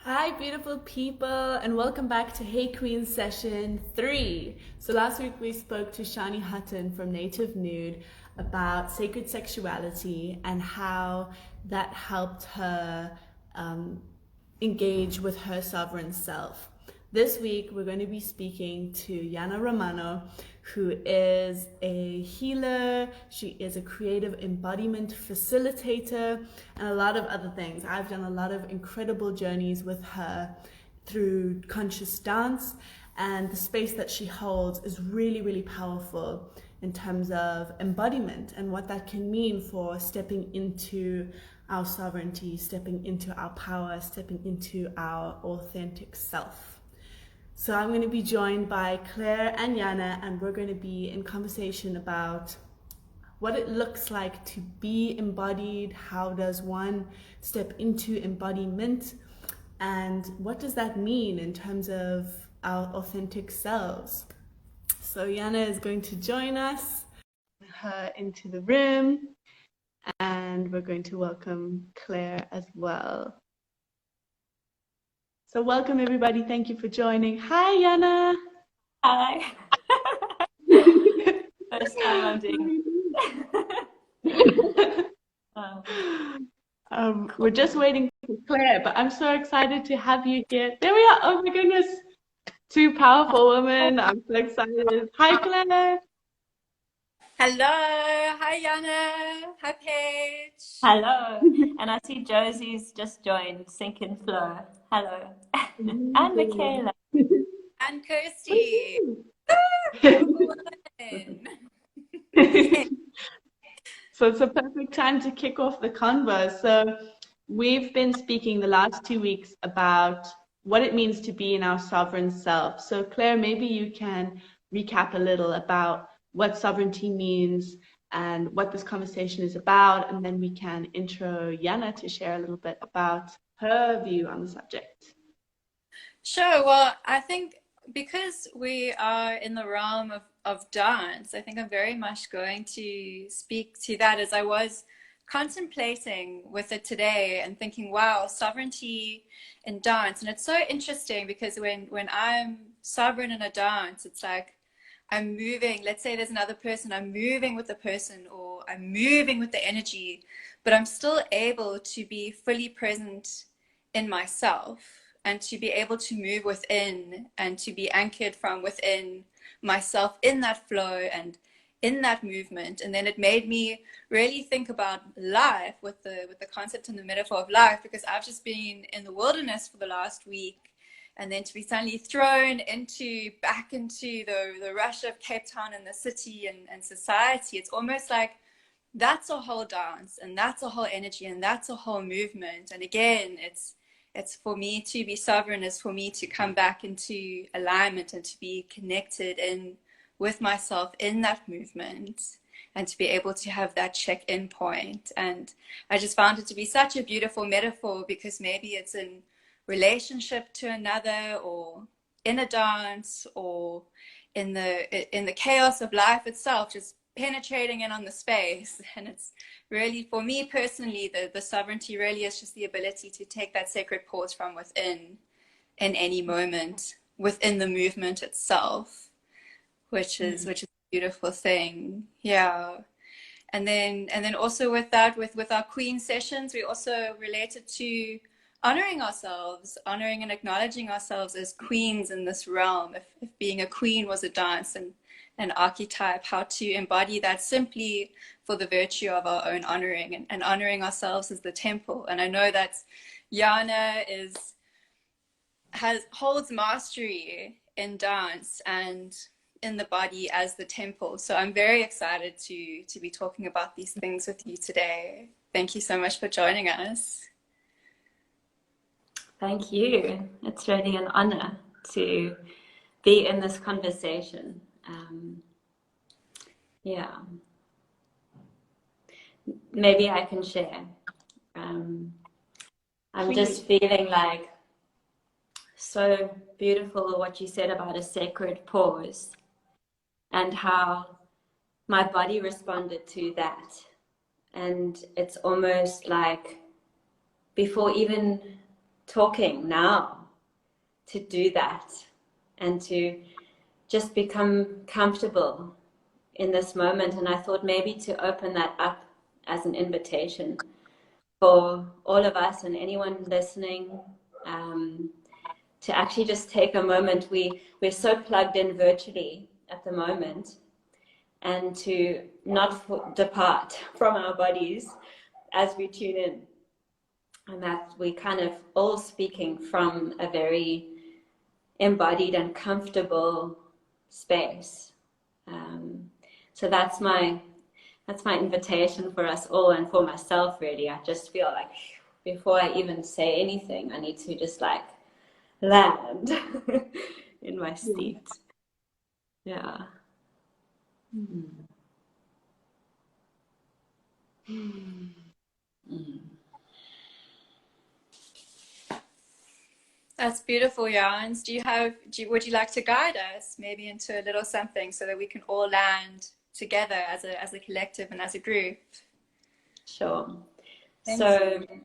Hi, beautiful people, and welcome back to Hey Queen session 3. So, last week we spoke to Shani Hutton from Native Nude about sacred sexuality and how that helped her engage with her sovereign self. This week, we're going to be speaking to Yanna Romano, who is a healer. She is a creative embodiment facilitator and a lot of other things. I've done a lot of incredible journeys with her through conscious dance, and the space that she holds is really, really powerful in terms of embodiment and what that can mean for stepping into our sovereignty, stepping into our power, stepping into our authentic self. So I'm going to be joined by Claire and Yanna, and we're going to be in conversation about what it looks like to be embodied, how does one step into embodiment, and what does that mean in terms of our authentic selves. So Yanna is going to join us, her into the room, and we're going to welcome Claire as well. So welcome everybody, thank you for joining. Hi Yanna. Hi. First time I'm doing. We're just waiting for Claire, but I'm so excited to have you here. There we are. Oh my goodness. Two powerful women. I'm so excited. Hi, Claire. Hello, hi Yanna, hi Paige. Hello. And I see Josie's just joined, Sink and Flow. Hello. And Michaela. And Kirsty. So it's a perfect time to kick off the convo. So we've been speaking the last 2 weeks about what it means to be in our sovereign self. So Claire, maybe you can recap a little about what sovereignty means and what this conversation is about, and then we can intro Yanna to share a little bit about her view on the subject. Sure, well, I think because we are in the realm of dance, I think I'm very much going to speak to that as I was contemplating with it today and thinking, wow, sovereignty in dance. And it's so interesting because when I'm sovereign in a dance, it's like I'm moving, let's say there's another person, I'm moving with the person or I'm moving with the energy, but I'm still able to be fully present in myself and to be able to move within and to be anchored from within myself in that flow and in that movement. And then it made me really think about life with the concept and the metaphor of life, because I've just been in the wilderness for the last week, and then to be suddenly thrown back into the rush of Cape Town and the city and society, it's almost like that's a whole dance and that's a whole energy and that's a whole movement. And again, it's for me to be sovereign is for me to come back into alignment and to be connected in with myself in that movement and to be able to have that check-in point. And I just found it to be such a beautiful metaphor, because maybe it's in relationship to another, or in a dance, or in the chaos of life itself, just penetrating in on the space. And it's really, for me personally, the sovereignty really is just the ability to take that sacred pause from within in any moment within the movement itself, which is a beautiful thing. Yeah. And then also with that, with our queen sessions, we also related to honoring ourselves, honoring and acknowledging ourselves as queens in this realm. If being a queen was a dance and an archetype, how to embody that simply for the virtue of our own honoring, and honoring ourselves as the temple. And I know that Yanna holds mastery in dance and in the body as the temple. So I'm very excited to be talking about these things with you today. Thank you so much for joining us. Thank you. It's really an honor to be in this conversation. Yeah. Maybe I can share. I'm just feeling like so beautiful what you said about a sacred pause and how my body responded to that. And it's almost like before even talking now to do that and to just become comfortable in this moment. And I thought maybe to open that up as an invitation for all of us and anyone listening, to actually just take a moment. We're so plugged in virtually at the moment, and to not depart from our bodies as we tune in, and that we kind of all speaking from a very embodied and comfortable space. So that's my invitation for us all, and for myself really. I just feel like before I even say anything, I need to just like land in my seat. Yeah. That's beautiful, Jans. Would you like to guide us maybe into a little something so that we can all land together as a collective and as a group? Sure. Thank So you.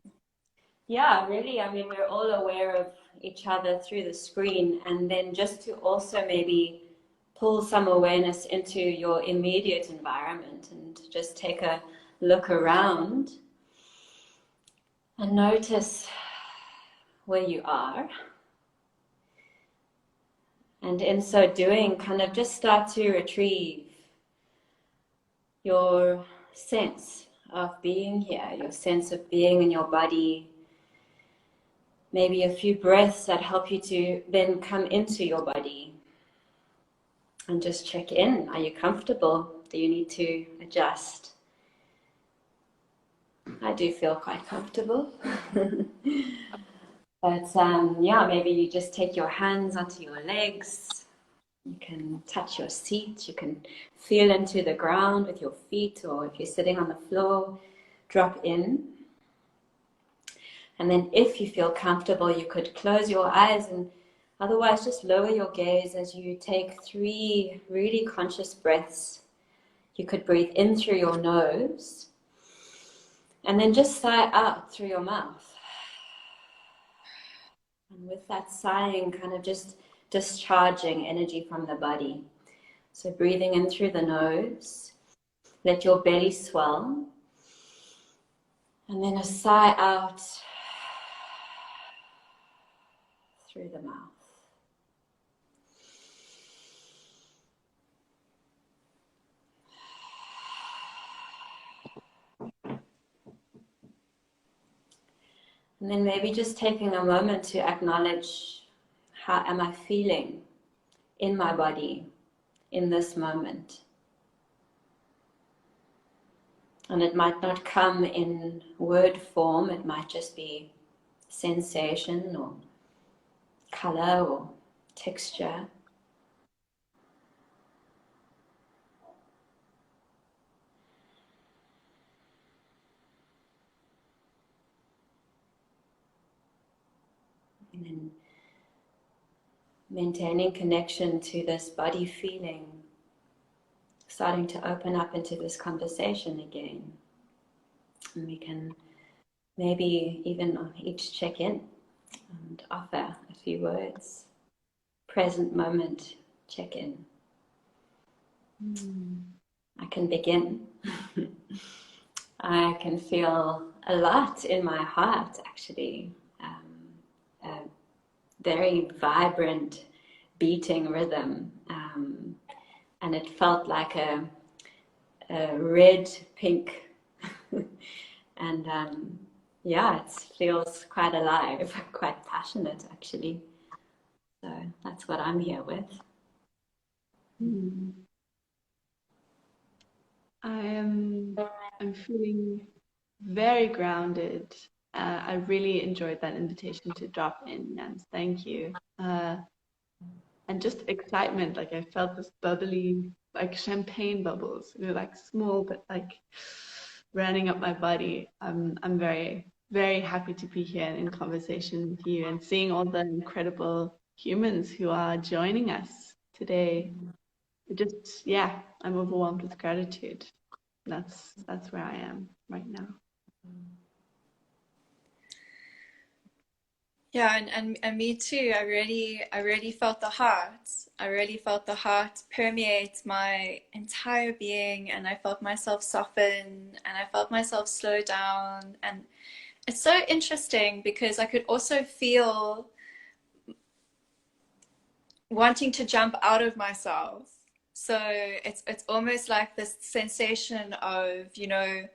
yeah, really, I mean, we're all aware of each other through the screen, and then just to also maybe pull some awareness into your immediate environment and just take a look around and notice where you are. And in so doing, kind of just start to retrieve your sense of being here, your sense of being in your body. Maybe a few breaths that help you to then come into your body. And just check in. Are you comfortable? Do you need to adjust? I do feel quite comfortable. But yeah, maybe you just take your hands onto your legs. You can touch your seat. You can feel into the ground with your feet, or if you're sitting on the floor, drop in. And then if you feel comfortable, you could close your eyes, and otherwise just lower your gaze as you take 3 really conscious breaths. You could breathe in through your nose and then just sigh out through your mouth. And with that sighing, kind of just discharging energy from the body. So breathing in through the nose, let your belly swell, and then a sigh out through the mouth. And then maybe just taking a moment to acknowledge, how am I feeling in my body in this moment? And it might not come in word form, it might just be sensation or color or texture. And then maintaining connection to this body feeling, starting to open up into this conversation again. And we can maybe even each check in and offer a few words. Present moment, check in. I can begin. I can feel a lot in my heart, actually. A very vibrant beating rhythm. And it felt like a red, pink. And yeah, it feels quite alive, quite passionate, actually. So that's what I'm here with. I'm feeling very grounded. I really enjoyed that invitation to drop in, Jens. Thank you. And just excitement, like I felt this bubbly, like champagne bubbles, like small but like running up my body. I'm very, very happy to be here in conversation with you and seeing all the incredible humans who are joining us today. Just, yeah, I'm overwhelmed with gratitude. That's where I am right now. Yeah, and me too. I really felt the heart. I really felt the heart permeate my entire being, and I felt myself soften, and I felt myself slow down. And it's so interesting because I could also feel wanting to jump out of myself. So it's almost like this sensation of, you know,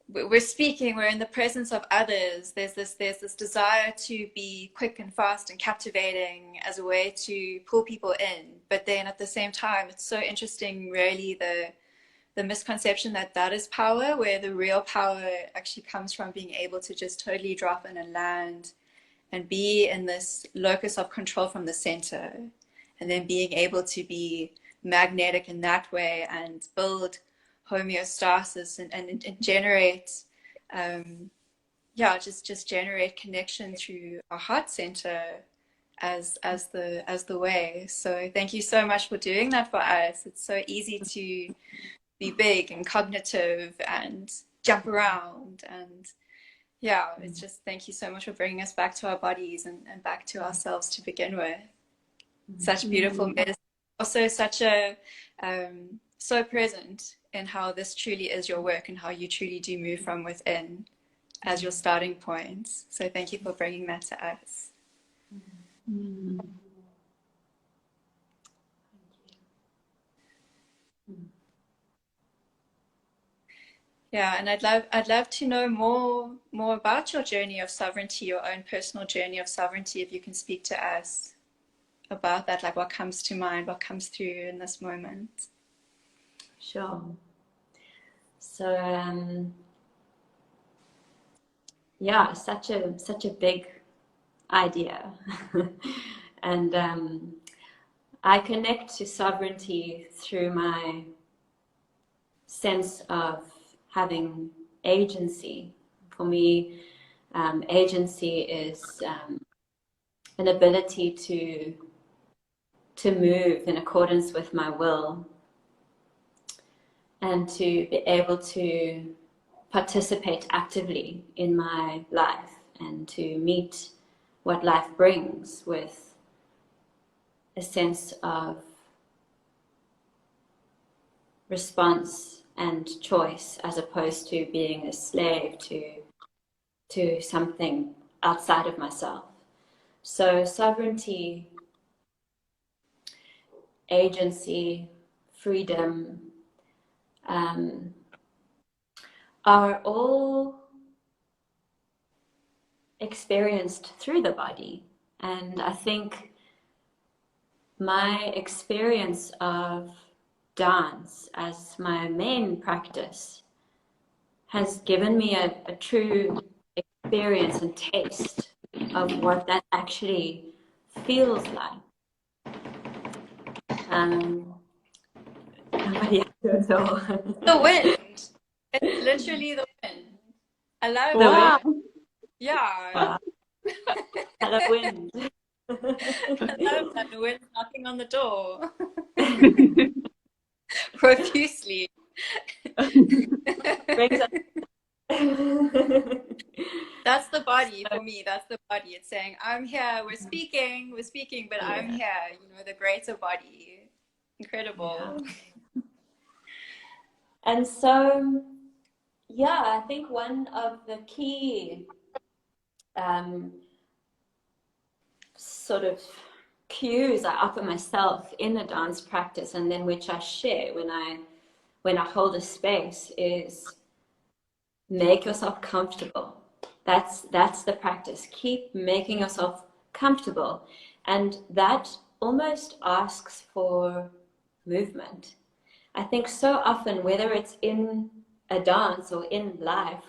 we're speaking, we're in the presence of others. There's this desire to be quick and fast and captivating as a way to pull people in. But then at the same time, it's so interesting, really, the misconception that that is power, where the real power actually comes from being able to just totally drop in and land and be in this locus of control from the center, and then being able to be magnetic in that way and build homeostasis and generate just generate connection through our heart center as the way. So thank you so much for doing that for us. It's so easy to be big and cognitive and jump around, and yeah, it's just, thank you so much for bringing us back to our bodies and back to ourselves to begin with. Such beautiful medicine. Also such a so present in how this truly is your work and how you truly do move from within as your starting point. So thank you for bringing that to us. Yeah, and I'd love to know more about your journey of sovereignty, your own personal journey of sovereignty, if you can speak to us about that, like what comes to mind, what comes through in this moment. Sure. So yeah, such a big idea. And I connect to sovereignty through my sense of having agency. For me, agency is an ability to move in accordance with my will, and to be able to participate actively in my life, and to meet what life brings with a sense of response and choice, as opposed to being a slave to something outside of myself. So sovereignty, agency, freedom are all experienced through the body. And I think my experience of dance as my main practice has given me a true experience and taste of what that actually feels like. Nobody else knows. The wind. It's literally the wind. I love Wow. it. Yeah. Wow. Hello, wind. I love that. The wind knocking on the door. Profusely. Brings us. That's the body for me. That's the body. It's saying, I'm here, we're speaking, but I'm here, you know, the greater body. Incredible. Yeah. And so, yeah, I think one of the key sort of cues I offer myself in a dance practice, and then which I share when I hold a space, is make yourself comfortable. That's the practice. Keep making yourself comfortable, and that almost asks for movement. I think so often, whether it's in a dance or in life,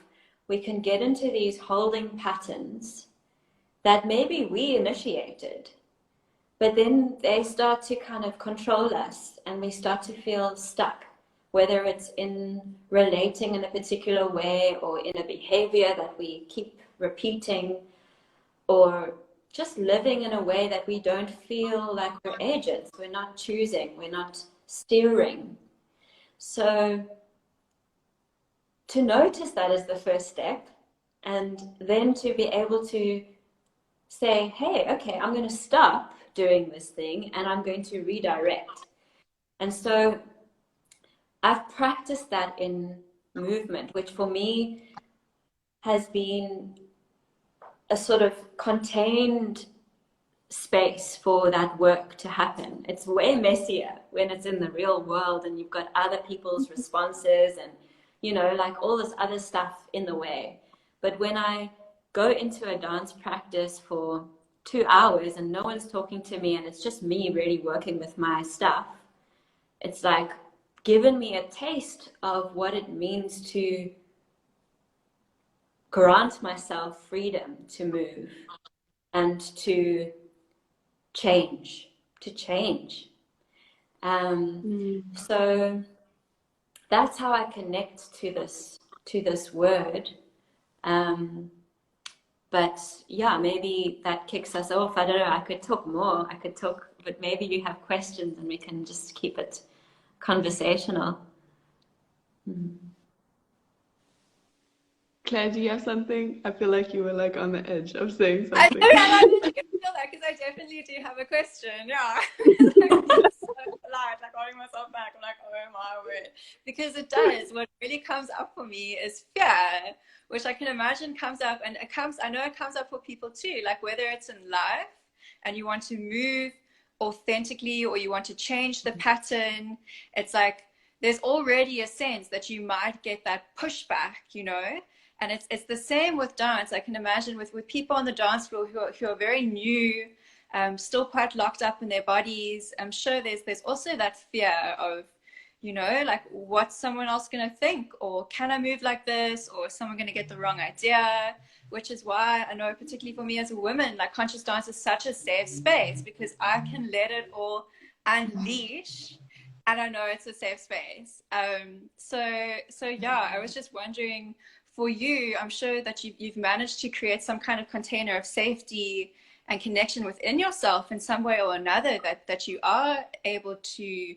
we can get into these holding patterns that maybe we initiated, but then they start to kind of control us, and we start to feel stuck, whether it's in relating in a particular way, or in a behavior that we keep repeating, or just living in a way that we don't feel like we're agents. We're not choosing, we're not steering. So to notice that is the first step, and then to be able to say, hey, okay, I'm going to stop doing this thing and I'm going to redirect. And so I've practiced that in movement, which for me has been a sort of contained space for that work to happen. It's way messier when it's in the real world and you've got other people's responses and, you know, like all this other stuff in the way. But when I go into a dance practice for 2 hours and no one's talking to me and it's just me really working with my stuff, it's like given me a taste of what it means to grant myself freedom to move and to change. So that's how I connect to this word. But yeah, maybe that kicks us off. I don't know. I could talk more. But maybe you have questions and we can just keep it conversational. Claire, do you have something? I feel like you were like on the edge of saying I something. know, and I didn't feel that because I definitely do have a question. Yeah. Like, so polite, like holding myself back. I'm like, oh my word. Because it does. What really comes up for me is fear, which I can imagine comes up, and I know it comes up for people too, like whether it's in life and you want to move authentically or you want to change the pattern. It's like there's already a sense that you might get that pushback, you know. And it's the same with dance. I can imagine with people on the dance floor who are very new, still quite locked up in their bodies. I'm sure there's also that fear of, you know, like what's someone else going to think, or can I move like this, or is someone going to get the wrong idea? Which is why I know, particularly for me as a woman, like conscious dance is such a safe space because I can let it all unleash. And I know it's a safe space. So yeah, I was just wondering, for you, I'm sure that you've managed to create some kind of container of safety and connection within yourself in some way or another, that you are able to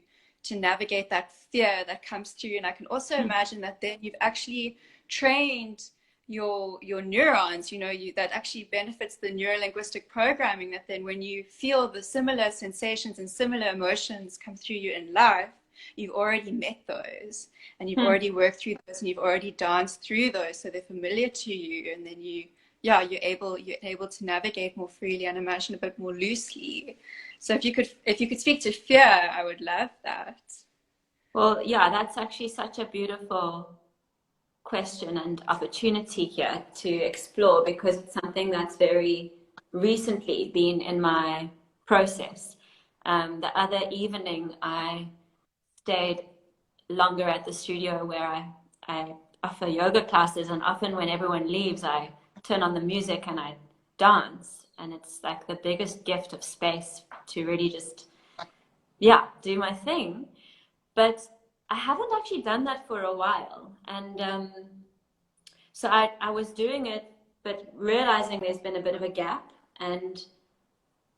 navigate that fear that comes through. And I can also imagine that then you've actually trained your neurons, you know, that actually benefits the neuro-linguistic programming, that then when you feel the similar sensations and similar emotions come through you in life, you've already met those and you've already worked through those and you've already danced through those, so they're familiar to you, and then you're able to navigate more freely and imagine a bit more loosely. So if you could speak to fear, I would love that. Well, yeah, that's actually such a beautiful question and opportunity here to explore, because it's something that's very recently been in my process. The other evening, I stayed longer at the studio where I offer yoga classes, and often when everyone leaves, I turn on the music and I dance, and it's like the biggest gift of space to really just, yeah, do my thing. But I haven't actually done that for a while, and so I was doing it, but realizing there's been a bit of a gap, and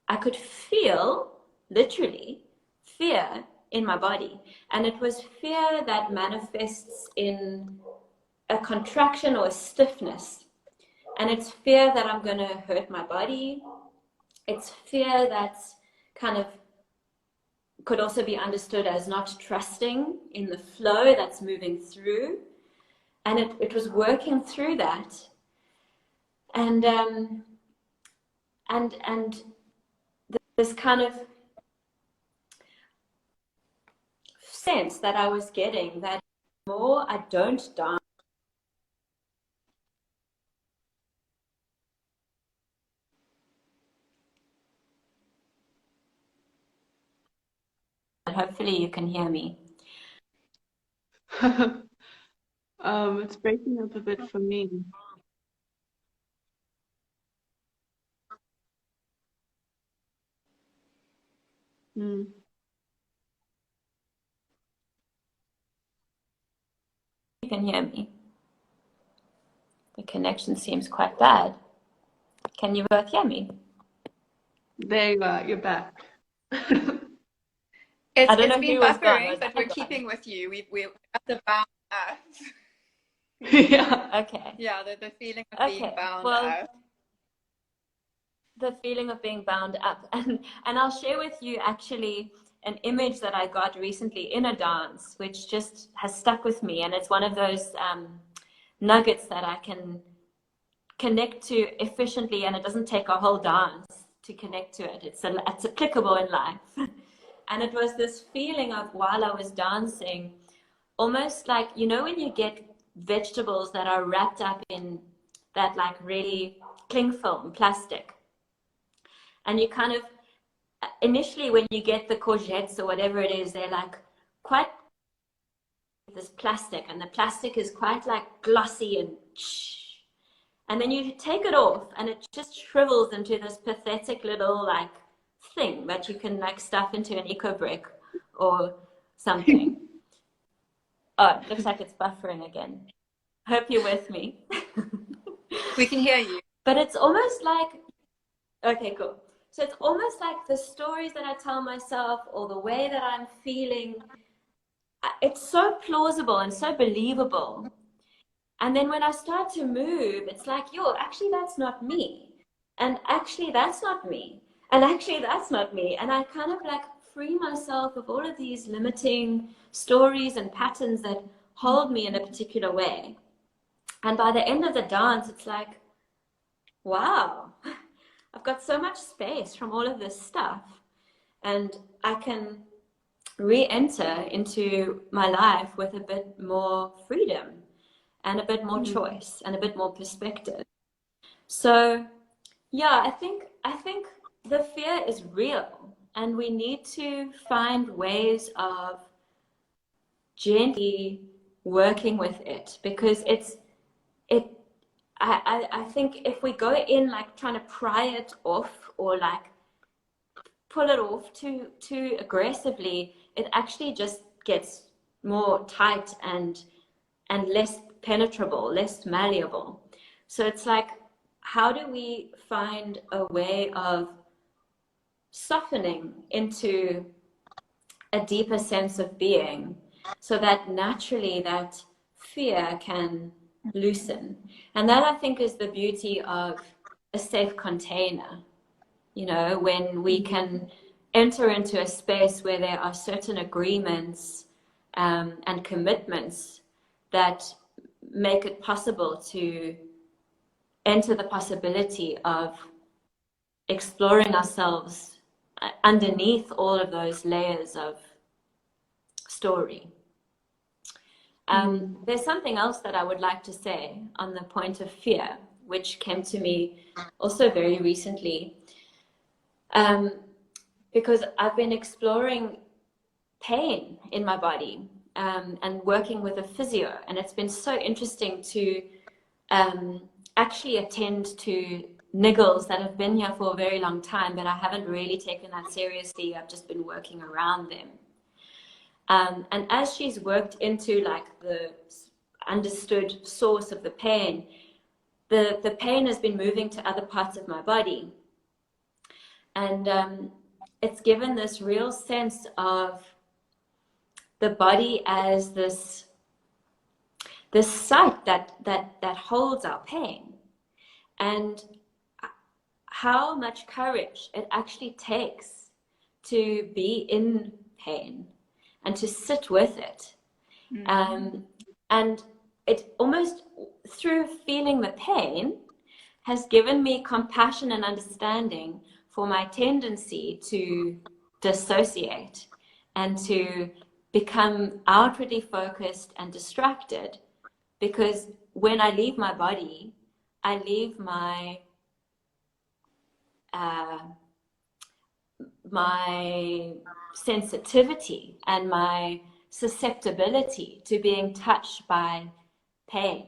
I could feel, literally, fear in my body. And it was fear that manifests in a contraction or a stiffness. And it's fear that I'm going to hurt my body. It's fear that's kind of could also be understood as not trusting in the flow that's moving through. And it was working through that. And this kind of sense that I was getting that the more I don't dance, hopefully you can hear me. It's breaking up a bit for me. Mm. You can hear me. The connection seems quite bad. Can you both hear me? There you are, you're back. It's know been who was gone. buffering, Was but I we're gone? keeping with you. We're at the bound out. Yeah. Okay. Yeah, the feeling of being bound Well, out. the feeling of being bound up. And I'll share with you actually an image that I got recently in a dance, which just has stuck with me. And it's one of those nuggets that I can connect to efficiently, and it doesn't take a whole dance to connect to it. It's applicable in life. And it was this feeling of, while I was dancing, almost like, you know, when you get vegetables that are wrapped up in that like really cling film plastic, and you kind of, initially when you get the courgettes or whatever it is, they're like quite this plastic, and the plastic is quite like glossy and then you take it off and it just shrivels into this pathetic little like thing that you can like stuff into an eco brick or something. Oh, it looks like it's buffering again. Hope you're with me. We can hear you. But it's almost like, okay, cool. So it's almost like the stories that I tell myself, or the way that I'm feeling, it's so plausible and so believable. And then when I start to move, it's like, yo, actually that's not me. And actually that's not me. And actually that's not me. And I kind of like free myself of all of these limiting stories and patterns that hold me in a particular way. And by the end of the dance, it's like, wow, I've got so much space from all of this stuff. And I can re-enter into my life with a bit more freedom and a bit more choice and a bit more perspective. So yeah, I think the fear is real, and we need to find ways of gently working with it, because I think if we go in like trying to pry it off or like pull it off too aggressively, it actually just gets more tight and less penetrable, less malleable. So it's like, how do we find a way of softening into a deeper sense of being, so that naturally that fear can loosen? And that, I think, is the beauty of a safe container, you know, when we can enter into a space where there are certain agreements and commitments that make it possible to enter the possibility of exploring ourselves underneath all of those layers of story. There's something else that I would like to say on the point of fear, which came to me also very recently, because I've been exploring pain in my body and working with a physio, and it's been so interesting to actually attend to niggles that have been here for a very long time, but I haven't really taken that seriously. I've just been working around them. And as she's worked into like the understood source of the pain has been moving to other parts of my body. And it's given this real sense of the body as this site that holds our pain, and how much courage it actually takes to be in pain and to sit with it. And it almost, through feeling the pain, has given me compassion and understanding for my tendency to dissociate and to become outwardly focused and distracted. Because when I leave my body, I leave my sensitivity and my susceptibility to being touched by pain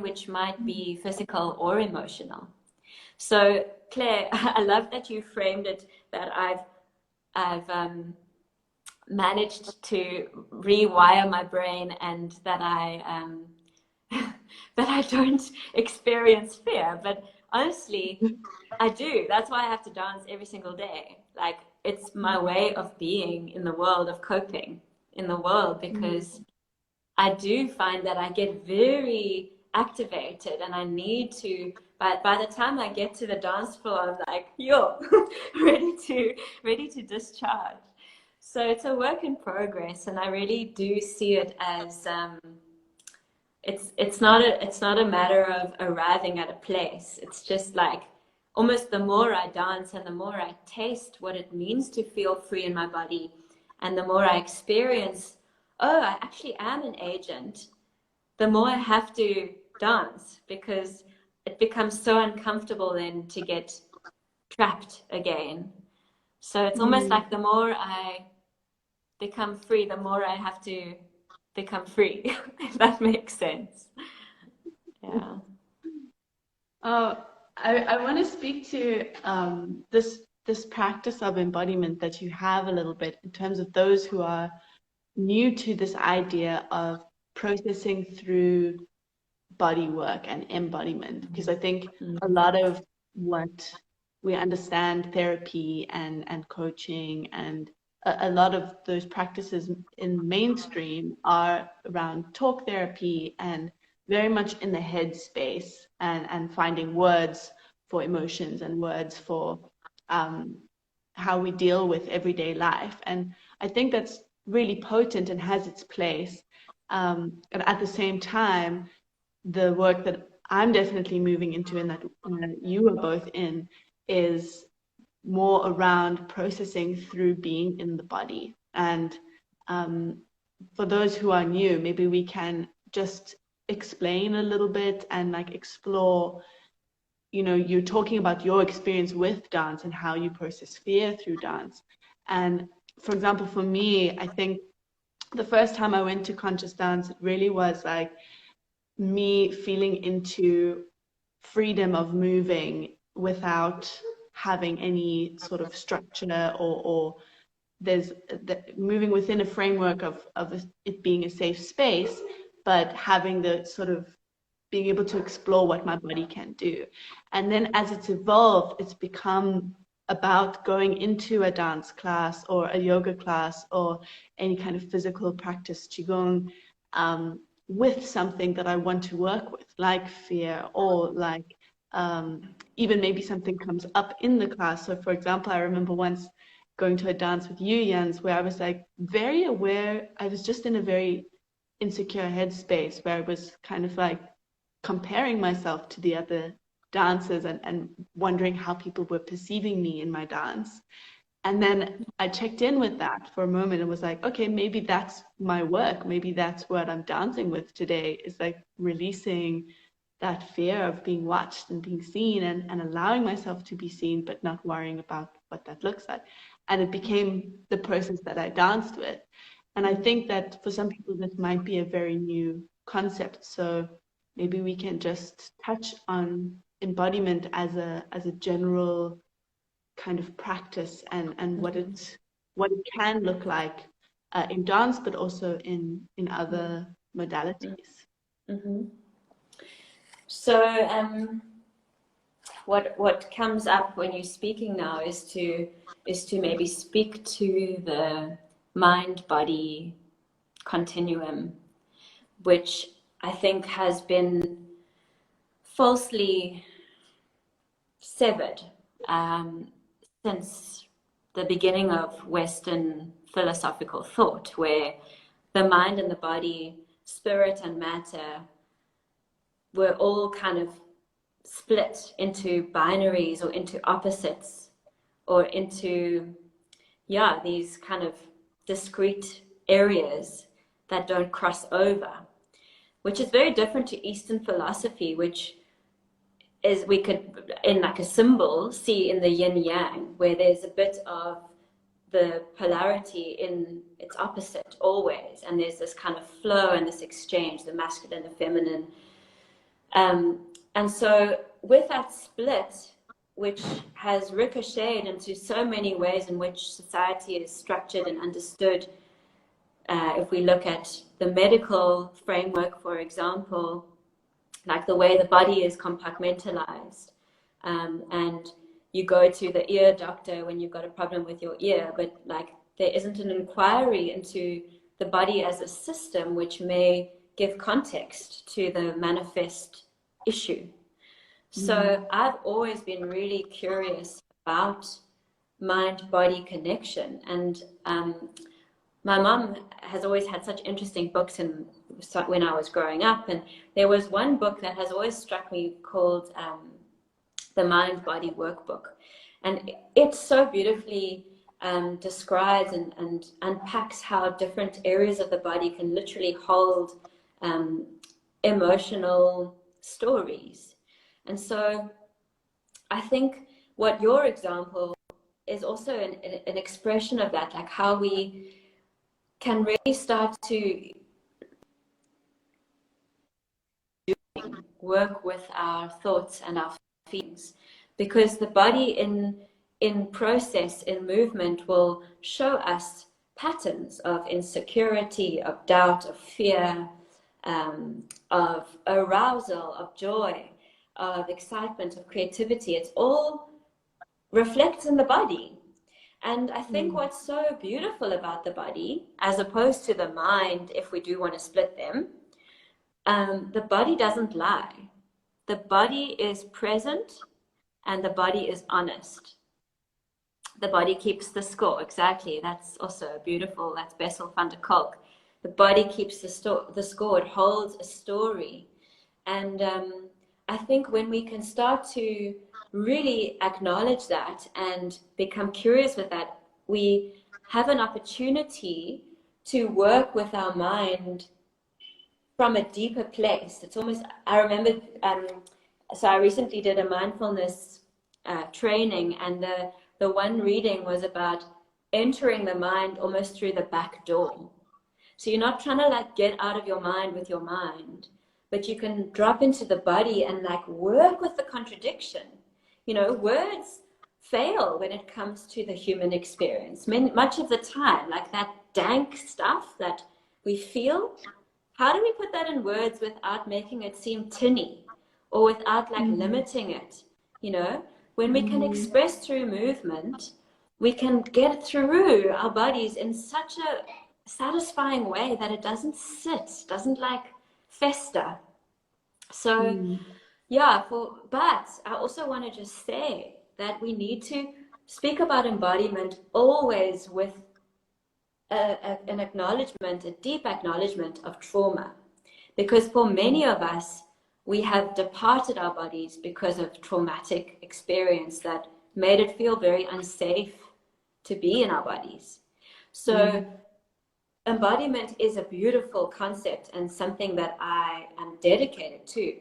which might be physical or emotional. So Claire, I love that you framed it that I've managed to rewire my brain, and that I don't experience fear. But honestly, I do. That's why I have to dance every single day. Like, it's my way of being in the world, of coping in the world, because I do find that I get very activated, and I need to, by the time I get to the dance floor, I'm like, yo, ready to discharge. So it's a work in progress, and I really do see it as it's not a matter of arriving at a place. It's just like almost the more I dance and the more I taste what it means to feel free in my body, and the more I experience, oh, I actually am an agent, the more I have to dance, because it becomes so uncomfortable then to get trapped again. So it's almost like the more I become free, the more I have to become free, if that makes sense. Yeah. I want to speak to this practice of embodiment that you have a little bit, in terms of those who are new to this idea of processing through body work and embodiment, because I think a lot of what we understand therapy and coaching and a lot of those practices in mainstream are around talk therapy and very much in the head space, and finding words for emotions and words for how we deal with everyday life. And I think that's really potent and has its place. And at the same time, the work that I'm definitely moving into, and that you are both in, is more around processing through being in the body. And for those who are new, maybe we can just explain a little bit and like explore, you know, you're talking about your experience with dance and how you process fear through dance. And for example, for me, I think the first time I went to conscious dance, it really was like me feeling into freedom of moving without having any sort of structure, or there's moving within a framework of it being a safe space, but having the sort of being able to explore what my body can do. And then as it's evolved, it's become about going into a dance class or a yoga class or any kind of physical practice, qigong, with something that I want to work with, like fear, or like even maybe something comes up in the class. So for example, I remember once going to a dance with you, Jens, where I was like very aware, I was just in a very insecure headspace where I was kind of like comparing myself to the other dancers and wondering how people were perceiving me in my dance. And then I checked in with that for a moment and was like, okay, maybe that's my work. Maybe that's what I'm dancing with today, is like releasing that fear of being watched and being seen, and allowing myself to be seen, but not worrying about what that looks like. And it became the process that I danced with. And I think that for some people, this might be a very new concept. So maybe we can just touch on embodiment as a general kind of practice, and what it can look like in dance, but also in other modalities. Mm-hmm. So what comes up when you're speaking now is to maybe speak to the mind-body continuum, which I think has been falsely severed since the beginning of Western philosophical thought, where the mind and the body, spirit and matter, were all kind of split into binaries or into opposites, or into, these kind of discrete areas that don't cross over, which is very different to Eastern philosophy, which is, we could, in like a symbol, see in the yin yang, where there's a bit of the polarity in its opposite always, and there's this kind of flow and this exchange, the masculine, the feminine. And so with that split, which has ricocheted into so many ways in which society is structured and understood, if we look at the medical framework, for example, like the way the body is compartmentalized, and you go to the ear doctor when you've got a problem with your ear, but like there isn't an inquiry into the body as a system, which may give context to the manifest issue. So I've always been really curious about mind-body connection, and my mom has always had such interesting books when I was growing up, and there was one book that has always struck me called the Mind-Body Workbook, and it so beautifully describes and unpacks how different areas of the body can literally hold emotional stories. And so I think what your example is also an expression of that, like how we can really start to work with our thoughts and our feelings, because the body in process, in movement, will show us patterns of insecurity, of doubt, of fear, of arousal, of joy, of excitement, of creativity. It's all reflects in the body. And I think what's so beautiful about the body, as opposed to the mind, if we do want to split them, the body doesn't lie. The body is present and the body is honest. The body keeps the score. Exactly. That's also beautiful. That's Bessel van der Kolk. The body keeps the score. It holds a story. And I think when we can start to really acknowledge that and become curious with that, we have an opportunity to work with our mind from a deeper place. It's almost, I remember, so I recently did a mindfulness training, and the one reading was about entering the mind almost through the back door. So you're not trying to like get out of your mind with your mind, but you can drop into the body and like work with the contradiction. You know, words fail when it comes to the human experience. Much of the time, like that dank stuff that we feel, how do we put that in words without making it seem tinny or without like limiting it? You know, when we can express through movement, we can get through our bodies in such a satisfying way that it doesn't doesn't like fester. So yeah, but I also want to just say that we need to speak about embodiment always with an acknowledgement, a deep acknowledgement of trauma, because for many of us, we have departed our bodies because of traumatic experience that made it feel very unsafe to be in our bodies. So embodiment is a beautiful concept and something that I am dedicated to,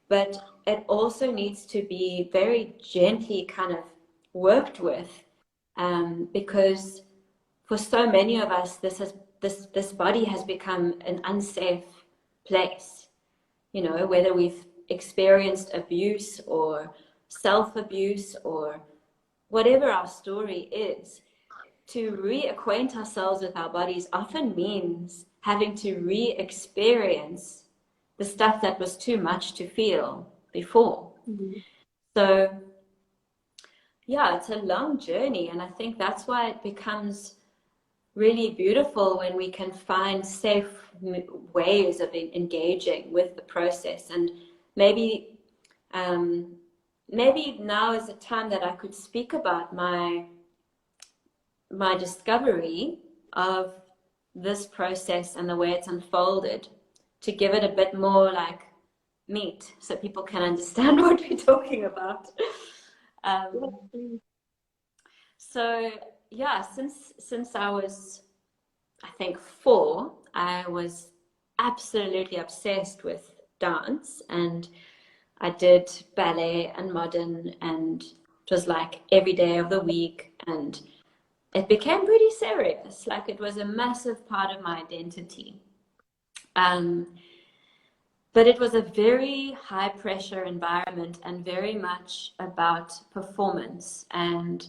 but it also needs to be very gently kind of worked with, because for so many of us, this body has become an unsafe place. You know, whether we've experienced abuse or self-abuse or whatever our story is, to reacquaint ourselves with our bodies often means having to re-experience the stuff that was too much to feel before. So yeah, it's a long journey, and I think that's why it becomes really beautiful when we can find safe ways of engaging with the process. And maybe now is the time that I could speak about my discovery of this process and the way it's unfolded, to give it a bit more like meat so people can understand what we're talking about. So yeah, since I was, I think, 4, I was absolutely obsessed with dance, and I did ballet and modern, and it was like every day of the week, and it became pretty serious. Like it was a massive part of my identity. But it was a very high pressure environment and very much about performance and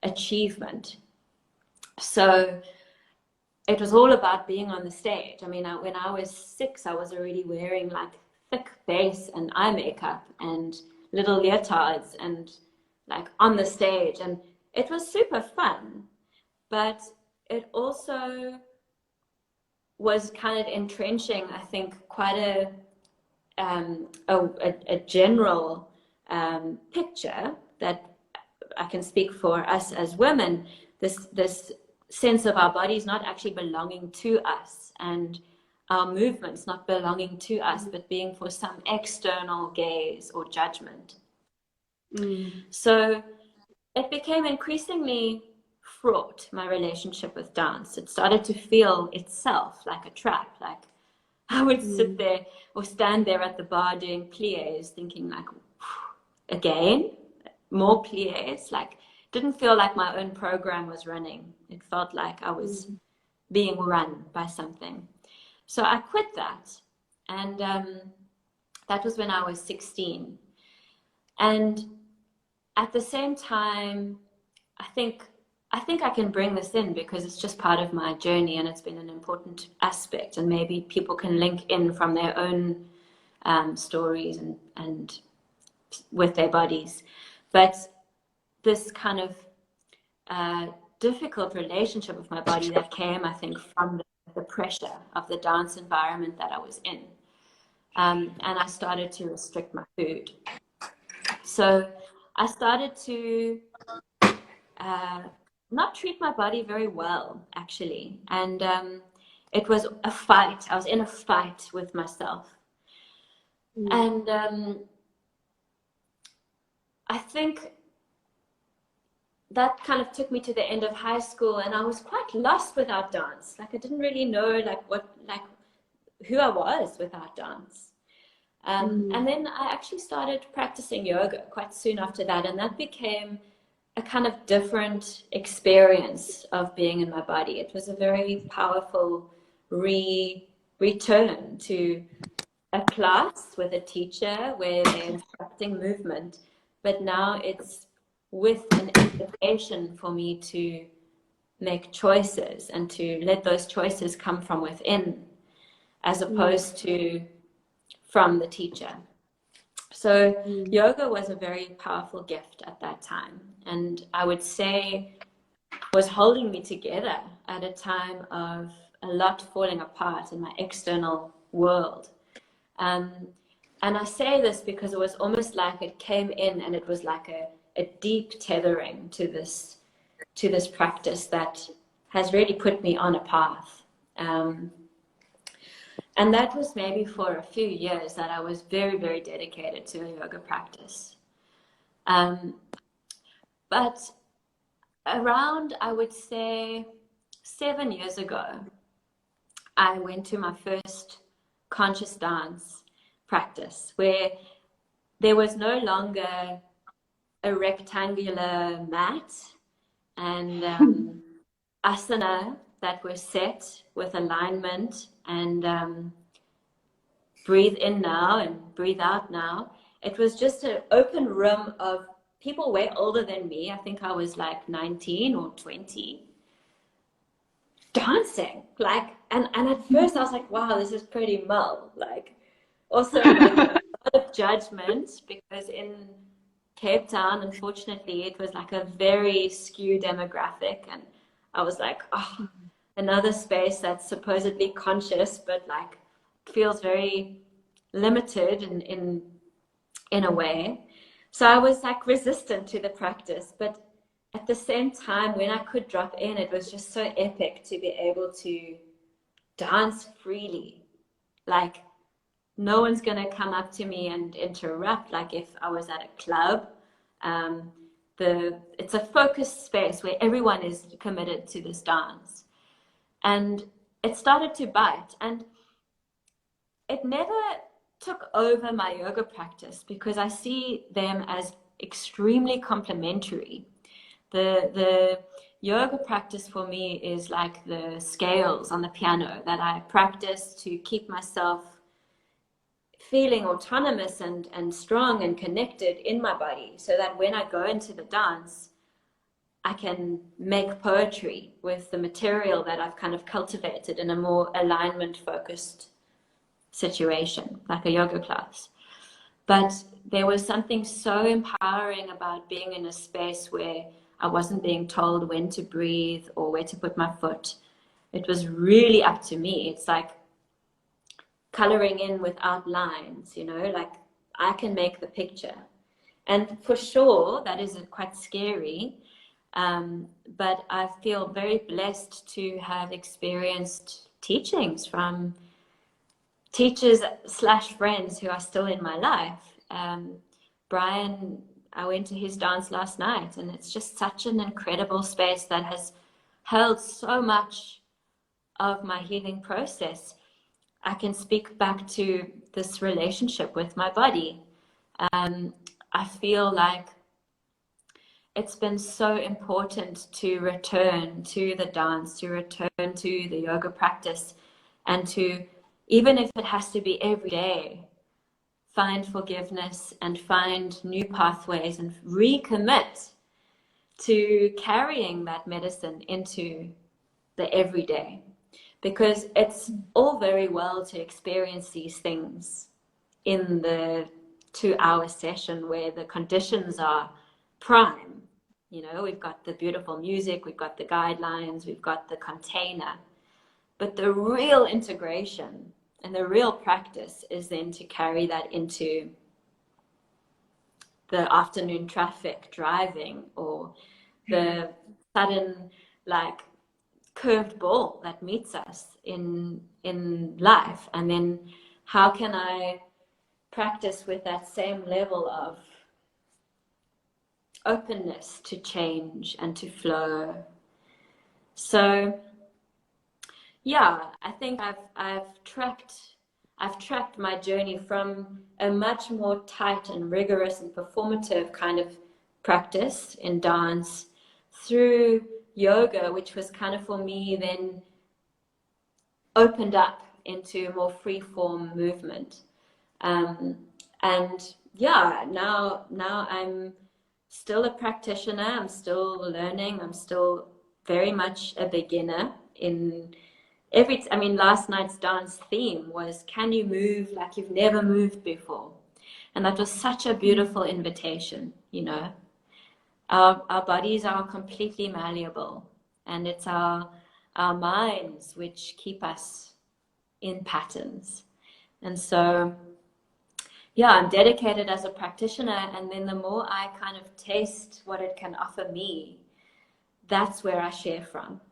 achievement. So it was all about being on the stage. I mean, when I was 6, I was already wearing like thick base and eye makeup and little leotards and like on the stage, and it was super fun. But it also was kind of entrenching, I think, quite a general picture that I can speak for us as women, this sense of our bodies not actually belonging to us, and our movements not belonging to us, but being for some external gaze or judgment. So it became increasingly fraught, my relationship with dance. It started to feel itself like a trap. Like I would sit there or stand there at the bar doing pliés, thinking like, again, more pliés. Like, didn't feel like my own program was running. It felt like I was being run by something. So I quit that. And that was when I was 16. And at the same time, I think I can bring this in because it's just part of my journey, and it's been an important aspect, and maybe people can link in from their own stories and with their bodies. But this kind of difficult relationship with my body that came, I think, from the pressure of the dance environment that I was in. And I started to restrict my food. So I started to not treat my body very well, actually. And it was a fight. I was in a fight with myself. And I think that kind of took me to the end of high school, and I was quite lost without dance. Like I didn't really know who I was without dance. And then I actually started practicing yoga quite soon after that, and that became a kind of different experience of being in my body. It was a very powerful return to a class with a teacher where they're instructing movement, but now it's with an invitation for me to make choices and to let those choices come from within, as opposed to from the teacher. So yoga was a very powerful gift at that time, and I would say was holding me together at a time of a lot falling apart in my external world. And I say this because it was almost like it came in, and it was like a deep tethering to this practice that has really put me on a path. And that was maybe for a few years that I was very, very dedicated to a yoga practice. But around, I would say, 7 years ago, I went to my first conscious dance practice where there was no longer a rectangular mat and asana that were set with alignment and breathe in now and breathe out now. It was just an open room of people way older than me. I think I was like 19 or 20, dancing. Like, and at first I was like, wow, this is pretty mull. Like, also like a lot of judgment, because in Cape Town, unfortunately, it was like a very skewed demographic, and I was like, oh, another space that's supposedly conscious, but like feels very limited in a way. So I was like resistant to the practice, but at the same time, when I could drop in, it was just so epic to be able to dance freely. Like, no one's going to come up to me and interrupt, like if I was at a club. It's a focused space where everyone is committed to this dance. And it started to bite. And it never took over my yoga practice, because I see them as extremely complementary. The yoga practice for me is like the scales on the piano that I practice to keep myself feeling autonomous and strong and connected in my body, so that when I go into the dance, I can make poetry with the material that I've kind of cultivated in a more alignment focused situation, like a yoga class. But there was something so empowering about being in a space where I wasn't being told when to breathe or where to put my foot. it was really up to me. It's like coloring in without lines, you know, like I can make the picture. And for sure, that is quite scary. But I feel very blessed to have experienced teachings from teachers / friends who are still in my life. Brian, I went to his dance last night, and it's just such an incredible space that has held so much of my healing process. I can speak back to this relationship with my body. I feel like it's been so important to return to the dance, to return to the yoga practice, and to, even if it has to be every day, find forgiveness and find new pathways and recommit to carrying that medicine into the everyday. Because it's all very well to experience these things in the 2-hour session where the conditions are prime. You know, we've got the beautiful music, we've got the guidelines, we've got the container. But the real integration and the real practice is then to carry that into the afternoon traffic driving, or the sudden, like, curved ball that meets us in life. And then how can I practice with that same level of openness to change and to flow? So yeah, I think I've tracked my journey from a much more tight and rigorous and performative kind of practice in dance through yoga, which was kind of, for me, then opened up into more free form movement. And yeah, now I'm still a practitioner. I'm still learning. I'm still very much a beginner in I mean, last night's dance theme was, can you move like you've never moved before? And that was such a beautiful invitation, you know. Our bodies are completely malleable, and it's our minds which keep us in patterns. And so, yeah, I'm dedicated as a practitioner, and then the more I kind of taste what it can offer me, that's where I share from.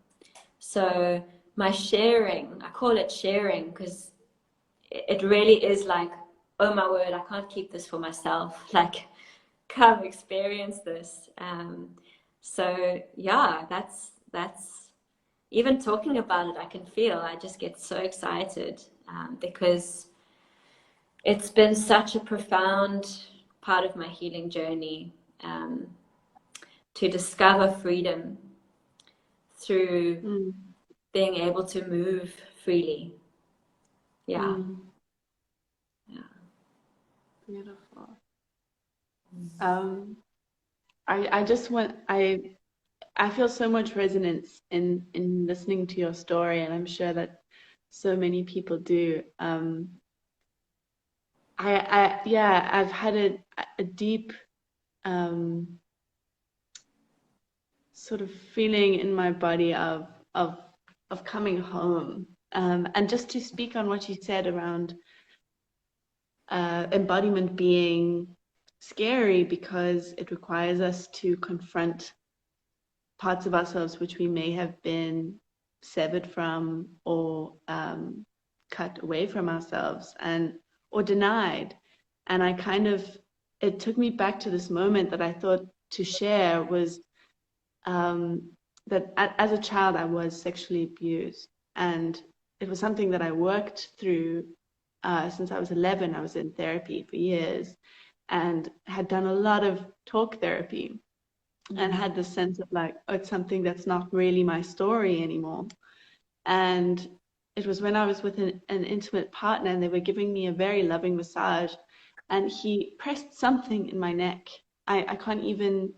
So my sharing, I call it sharing because it really is like, oh my word, I can't keep this for myself. Like, come experience this. So yeah, that's even talking about it, I can feel, I just get so excited because it's been such a profound part of my healing journey, to discover freedom through being able to move freely. Yeah. Yeah. Beautiful. I feel so much resonance in listening to your story, and I'm sure that so many people do. I've had a deep sort of feeling in my body of coming home. And just to speak on what you said around embodiment being scary because it requires us to confront parts of ourselves which we may have been severed from, or cut away from ourselves, or denied. And it took me back to this moment that I thought to share was that as a child I was sexually abused, and it was something that I worked through since I was 11. I was in therapy for years and had done a lot of talk therapy, and had this sense of like, oh, it's something that's not really my story anymore. And it was when I was with an intimate partner, and they were giving me a very loving massage, and he pressed something in my neck. I don't even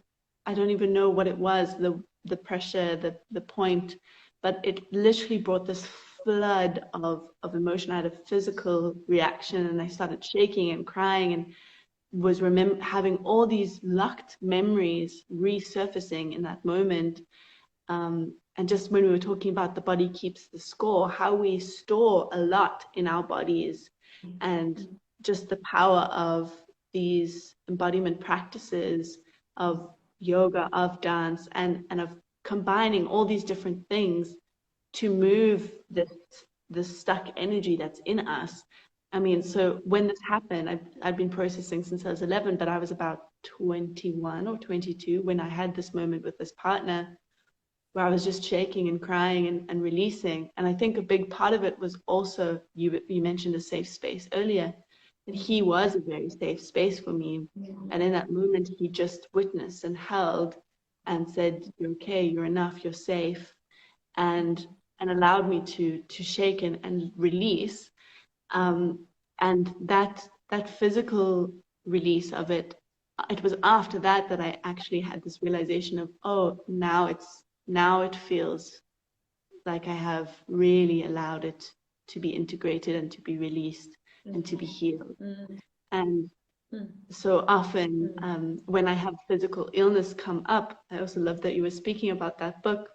know what it was, the pressure, the point, but it literally brought this flood of emotion. I had a physical reaction, and I started shaking and crying, and was having all these locked memories resurfacing in that moment. and just when we were talking about the body keeps the score, how we store a lot in our bodies, and just the power of these embodiment practices of yoga, of dance, and of combining all these different things to move this stuck energy that's in us. I mean, so when this happened, I'd been processing since I was 11, but I was about 21 or 22 when I had this moment with this partner where I was just shaking and crying and releasing. And I think a big part of it was also, you mentioned a safe space earlier, and he was a very safe space for me. And in that moment, he just witnessed and held and said, "You're okay, you're enough, you're safe," and allowed me to shake and release. And that physical release of it was after that I actually had this realization of, oh, now it feels like I have really allowed it to be integrated and to be released and to be healed. And so often when I have physical illness come up, I also love that you were speaking about that book.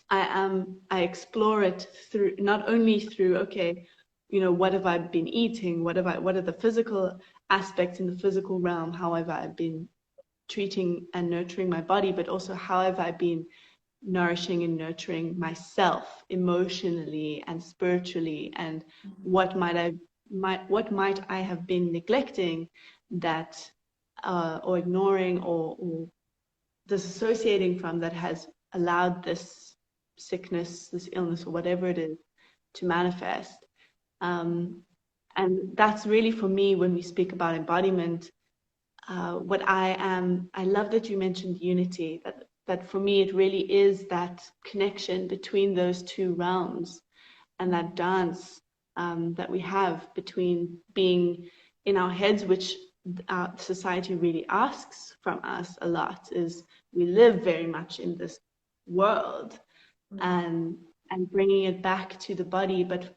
I explore it through, not only through, okay, you know, what have I been eating? What are the physical aspects in the physical realm? How have I been treating and nurturing my body? But also, how have I been nourishing and nurturing myself emotionally and spiritually? And what might I have been neglecting that, or ignoring, or disassociating from, that has allowed this sickness, this illness, or whatever it is, to manifest? And that's really, for me, when we speak about embodiment, what I love that you mentioned unity, that for me, it really is that connection between those two realms, and that dance that we have between being in our heads, which society really asks from us a lot, is we live very much in this world, and bringing it back to the body, but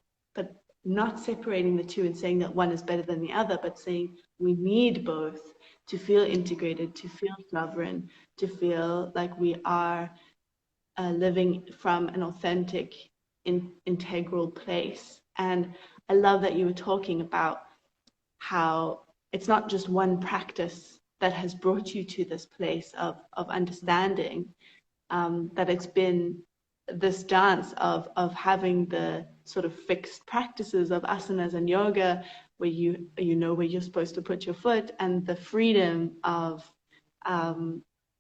not separating the two and saying that one is better than the other, but saying we need both to feel integrated, to feel sovereign, to feel like we are living from an authentic, integral place. And I love that you were talking about how it's not just one practice that has brought you to this place of understanding, that it's been this dance of having the sort of fixed practices of asanas and yoga, where you know where you're supposed to put your foot, and the freedom of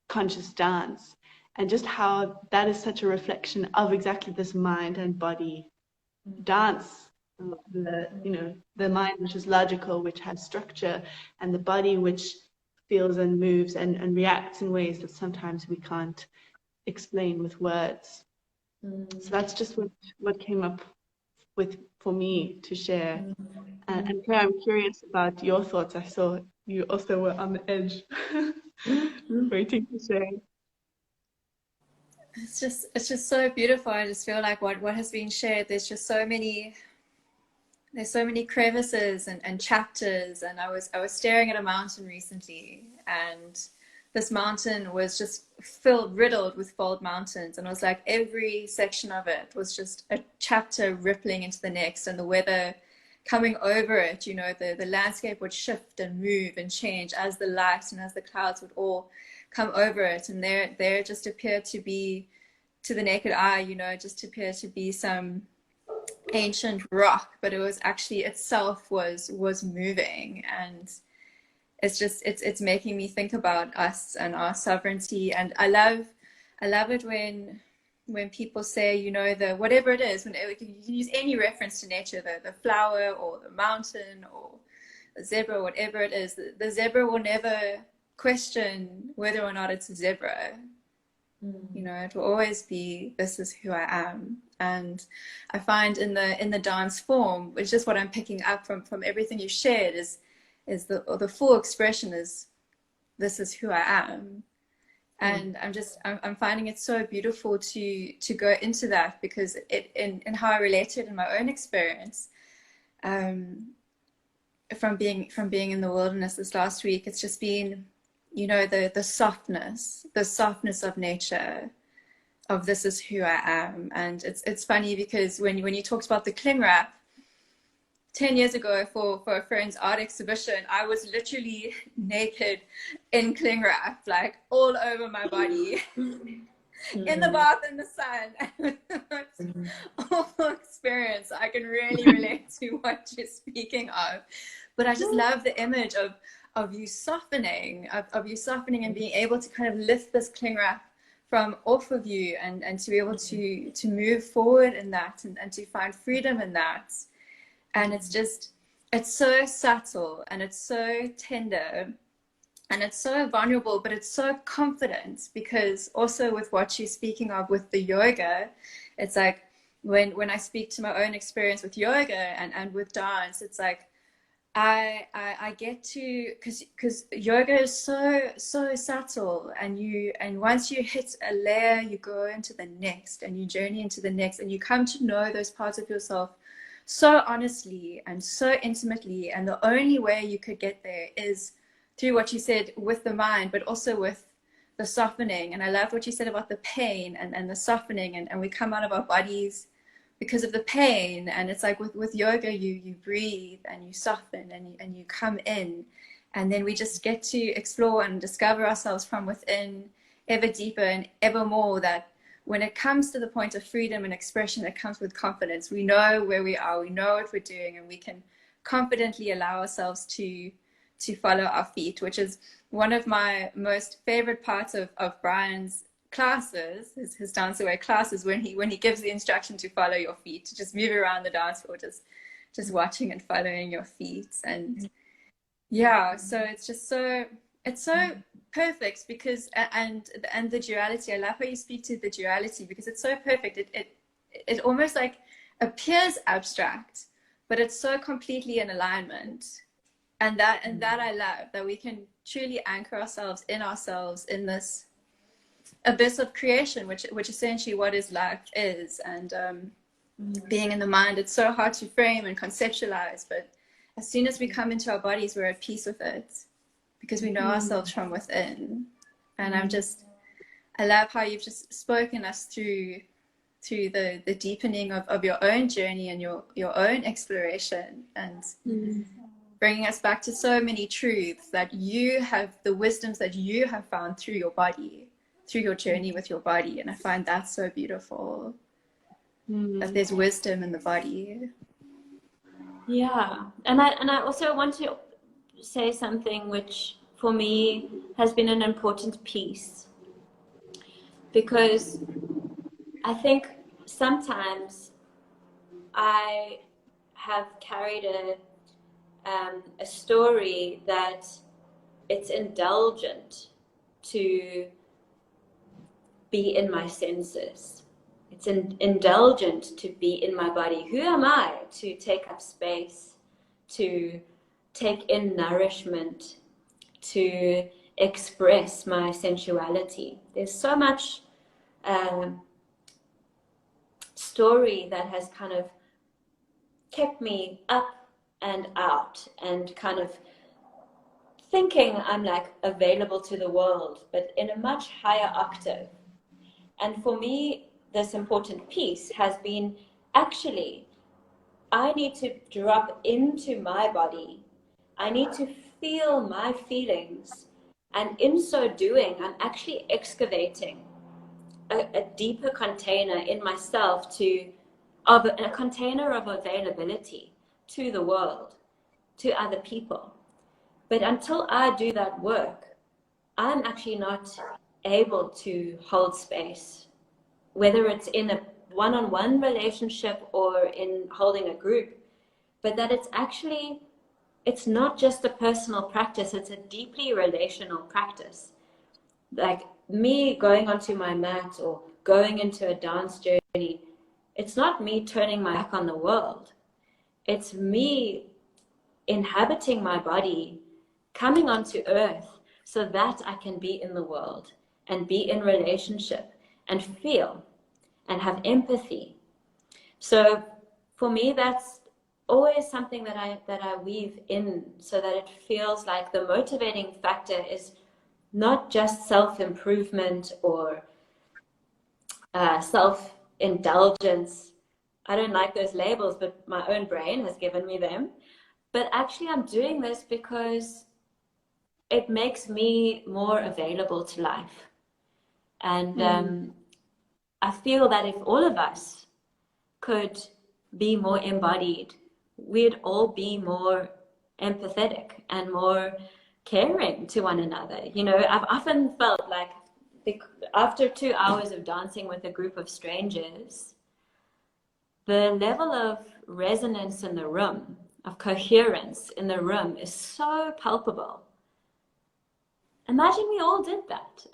conscious dance, and just how that is such a reflection of exactly this mind and body dance. The mind, which is logical, which has structure, and the body, which feels and moves and reacts in ways that sometimes we can't explain with words. So that's just what came up with for me to share. And Claire, I'm curious about your thoughts. I saw you also were on the edge, waiting to share. It's just so beautiful. I just feel like what has been shared, there's so many crevices and chapters. And I was staring at a mountain recently, and this mountain was just riddled with fold mountains, and it was like every section of it was just a chapter rippling into the next, and the weather coming over it, the landscape would shift and move and change as the light and as the clouds would all come over it. And there just appeared to be, to the naked eye, just appeared to be some ancient rock, but it was actually itself was moving. And it's making me think about us and our sovereignty. And I love it when people say, the whatever it is, when you can use any reference to nature, the flower or the mountain or the zebra, whatever it is, the zebra will never question whether or not it's a zebra. It will always be, this is who I am. And I find in the dance form, which is what I'm picking up from everything you shared, is the full expression is, this is who I am. And I'm finding it so beautiful to go into that, because in how I relate to it in my own experience, from being in the wilderness this last week, it's just been, the softness of nature, this is who I am. And it's funny because when you talked about the cling wrap, 10 years ago for a friend's art exhibition, I was literally naked in cling wrap, like all over my body, in the bath in the sun. It was an awful experience. I can really relate to what you're speaking of. But I just love the image of you softening, of you softening and being able to kind of lift this cling wrap from off of you and to be able to move forward in that and to find freedom in that. And it's so subtle and it's so tender and it's so vulnerable, but it's so confident, because also with what you're speaking of with the yoga, it's like when I speak to my own experience with yoga and with dance, it's like I get to, because yoga is so subtle, and once you hit a layer, you go into the next and you journey into the next, and you come to know those parts of yourself so honestly and so intimately. And the only way you could get there is through what you said with the mind, but also with the softening. And I love what you said about the pain and the softening, and we come out of our bodies because of the pain. And it's like with yoga, you breathe and you soften and you come in, and then we just get to explore and discover ourselves from within ever deeper and ever more. That when it comes to the point of freedom and expression, it comes with confidence. We know where we are, we know what we're doing, and we can confidently allow ourselves to follow our feet, which is one of my most favorite parts of Brian's classes, his dance away classes, when he gives the instruction to follow your feet, to just move around the dance floor, just watching and following your feet. And yeah, so it's so perfect, because and the duality, I love how you speak to the duality, because it's so perfect. It almost like appears abstract, but it's so completely in alignment. And that I love, that we can truly anchor ourselves in this abyss of creation, which essentially what is life is. And being in the mind, it's so hard to frame and conceptualize, but as soon as we come into our bodies, we're at peace with it, because we know ourselves from within. And I love how you've just spoken us through the deepening of your own journey and your own exploration, and bringing us back to so many truths that you have, the wisdoms that you have found through your body, through your journey with your body. And I find that so beautiful, that there's wisdom in the body. Yeah, and I also want to say something which for me has been an important piece, because I think sometimes I have carried a story that it's indulgent to be in my senses. It's indulgent to be in my body. Who am I to take up space, to take in nourishment, to express my sensuality? There's so much story that has kind of kept me up and out, and kind of thinking I'm like available to the world, but in a much higher octave. And for me, this important piece has been, actually, I need to drop into my body. I need to feel my feelings. And in so doing, I'm actually excavating a deeper container in myself, a container of availability to the world, to other people. But until I do that work, I'm actually not able to hold space, whether it's in a one-on-one relationship or in holding a group. But that it's not just a personal practice, it's a deeply relational practice. Like me going onto my mat or going into a dance journey, it's not me turning my back on the world. It's me inhabiting my body, coming onto earth so that I can be in the world and be in relationship and feel and have empathy. So for me, that's always something that I weave in, so that it feels like the motivating factor is not just self-improvement or self-indulgence. I don't like those labels, but my own brain has given me them. But actually, I'm doing this because it makes me more available to life. And I feel that if all of us could be more embodied, we'd all be more empathetic and more caring to one another. You know, I've often felt like after 2 hours of dancing with a group of strangers, the level of resonance in the room, of coherence in the room is so palpable. Imagine we all did that.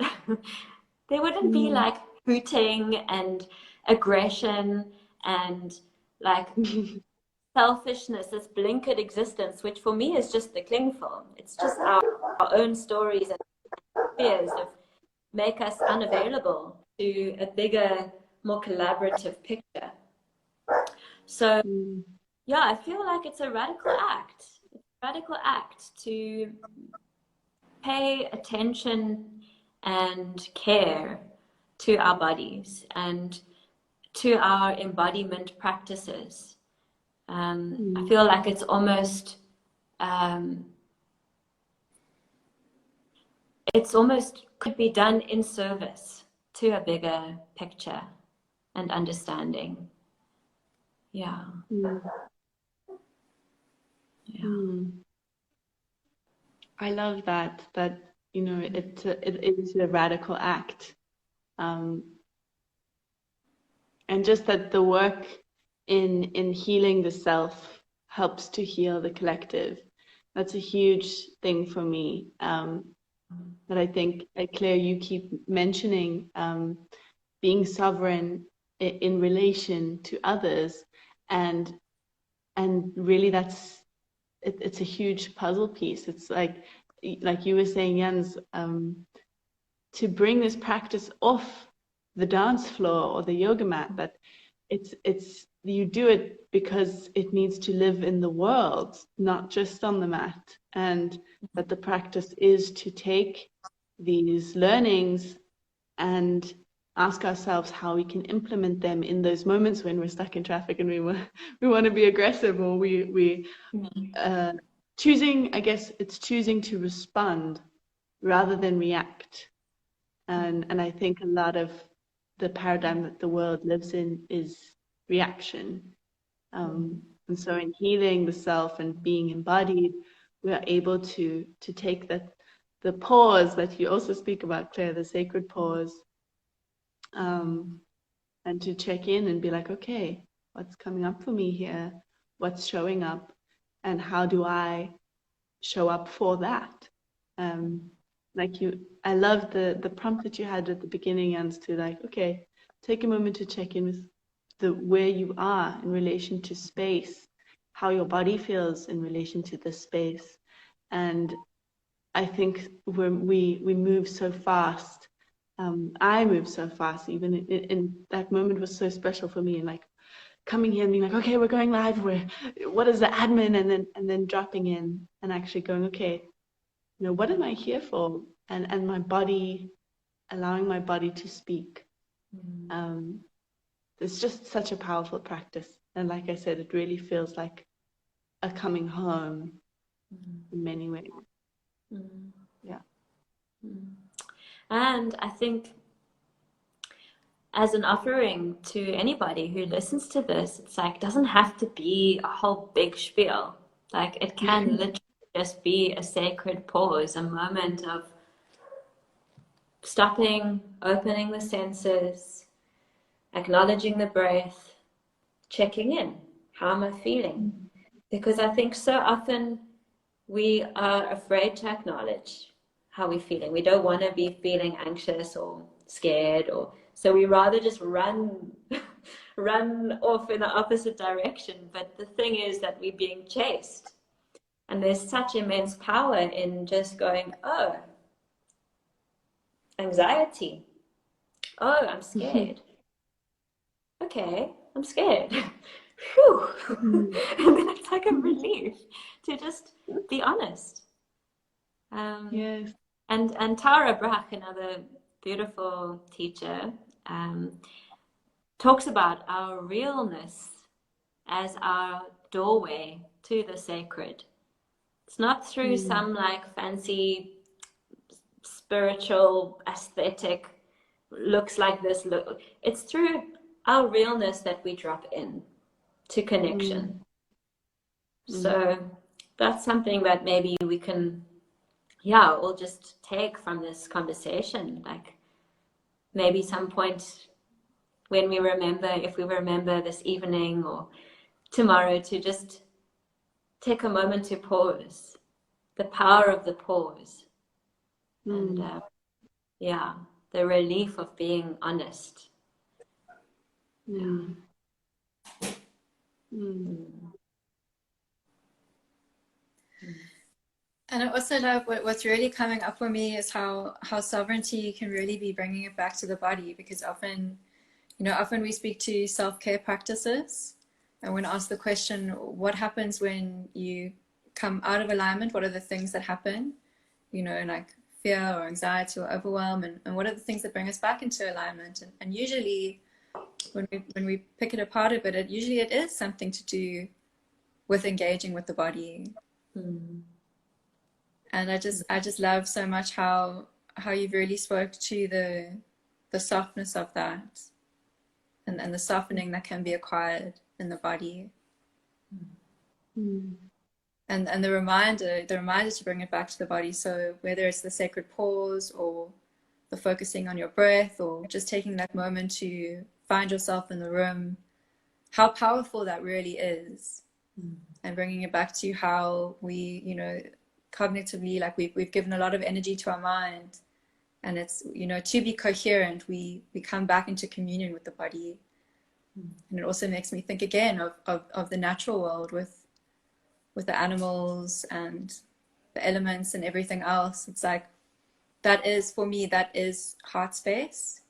There wouldn't be like hooting and aggression and like selfishness, this blinkered existence, which for me is just the cling film. It's just our own stories and fears of make us unavailable to a bigger, more collaborative picture. So yeah, I feel like it's a radical act. It's a radical act to pay attention and care to our bodies and to our embodiment practices. I feel like it's almost could be done in service to a bigger picture and understanding. Yeah. I love that you know, it is a radical act, and just that the work in healing the self helps to heal the collective. That's a huge thing for me, that I think, Claire, you keep mentioning, being sovereign in relation to others, and really it's a huge puzzle piece. It's like you were saying, Jens, to bring this practice off the dance floor or the yoga mat, that it's you do it because it needs to live in the world, not just on the mat, and that the practice is to take these learnings and ask ourselves how we can implement them in those moments when we're stuck in traffic and we want to be aggressive, or we choosing, I guess it's choosing to respond rather than react. And I think a lot of the paradigm that the world lives in is reaction. And so in healing the self and being embodied, we are able to take the pause that you also speak about, Claire, the sacred pause, and to check in and be like, okay, what's coming up for me here? What's showing up? And how do I show up for that? I love the prompt that you had at the beginning, Jens, to like, okay, take a moment to check in with where you are in relation to space, how your body feels in relation to the space. And I think we move so fast. I move so fast. Even in that moment was so special for me, and like coming here and being like, okay, we're going live. What is the admin? And then dropping in and actually going, okay, you know, what am I here for? And my body, allowing my body to speak. It's just such a powerful practice. And like I said, it really feels like a coming home in many ways. Yeah. And I think as an offering to anybody who listens to this, it's like, it doesn't have to be a whole big spiel. Like, it can literally just be a sacred pause, a moment of stopping, opening the senses, acknowledging the breath, checking in. How am I feeling? Because I think so often we are afraid to acknowledge how we're feeling. We don't want to be feeling anxious or scared, so we rather just run off in the opposite direction. But the thing is that we're being chased. And there's such immense power in just going, oh, anxiety. Oh, I'm scared. Okay, I'm scared. Whew. And then it's like a relief to just be honest. Yes. And Tara Brach, another beautiful teacher, talks about our realness as our doorway to the sacred. It's not through some like fancy spiritual aesthetic looks like this look. It's through our realness that we drop in to connection. So that's something that maybe we can, we'll just take from this conversation. Like maybe some point when we remember, if we remember this evening or tomorrow, to just take a moment to pause, the power of the pause. And the relief of being honest. And I also love what's really coming up for me is how sovereignty can really be bringing it back to the body, because often we speak to self-care practices and when asked the question, what happens when you come out of alignment? What are the things that happen? Like fear or anxiety or overwhelm, and what are the things that bring us back into alignment? And usually when we pick it apart a bit, it is something to do with engaging with the body. And I just love so much how you've really spoke to the softness of that and the softening that can be acquired in the body. And the reminder to bring it back to the body. So whether it's the sacred pause or the focusing on your breath or just taking that moment to find yourself in the room, how powerful that really is. And bringing it back to how we, cognitively, like we've given a lot of energy to our mind, and it's, to be coherent, we come back into communion with the body. And it also makes me think again of the natural world with the animals and the elements and everything else. It's like, that is, for me, that is heart space,